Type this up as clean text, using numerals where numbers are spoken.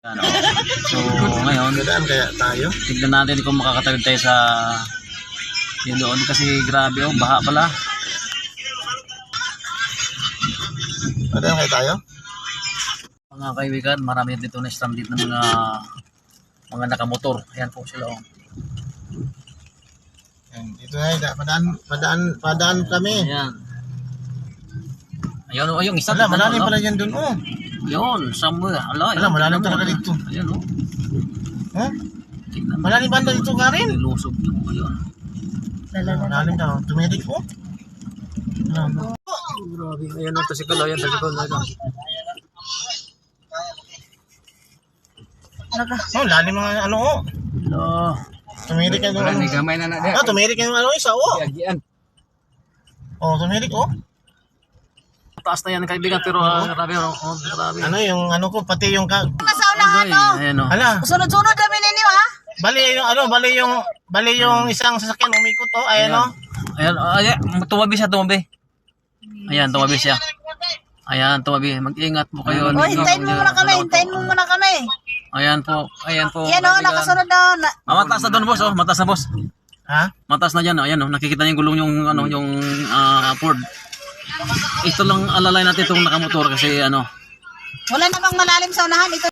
Ano? So ngayon, Dadaan kaya tayo? tignan natin kung makakatawid tayo sa yung doon kasi grabe oh, baha pala. Dadaan kaya tayo? Mga kaibigan, marami dito na stand dito ng mga nakamotor. Ayan po sila oh. Ayan, dito na, padaan kami. Ayan. Ayun oh, yung isa. Wala, malalim pala yan dun oh. Yun, somewhere. Ala, Wala, malalim tignan mo, talaga dito. Ayun oh. Huh? Tignan mo. Malalim banda dito ka rin? Nilusog nyo. Ayun. Malalim daw, tumirik oh. Grabe. Ayan oh, tasikal. Ayan, tasikal. Oh, lalim mga ano oh. Hello. Tumirik yan Wala, ano. may gamay na na. Ah, tumirik yung ano isa oh. Yagian. Oh, tumirik oh. Taas na yan kaibigan pero grabe oh. Oh, grabe. Ano yung ano ko, pati yung Masaunahan Ay, to. ayan oh. Hala, Sunod-sunod kami ninyo ha. bali yung isang sasakyan umikot oh, ayan oh. Ayan, ayan, tumabi siya, tumabi. Ayan, tumabi siya. Ayan, tumabi. Mag-ingat po kayo. O, hintayin mo muna kami. Hintayin mo muna kami. Ayan po, ayan po. Yan o, nakasunod na. Mataas na doon, boss, oh. Mataas na, boss. Ha? Mataas na dyan, oh. Ayan, oh. Nakikita niyo yung gulong yung, ano, yung Ford. Ito lang alalay natin itong nakamotor kasi, ano. Wala namang malalim sa unahan. Ito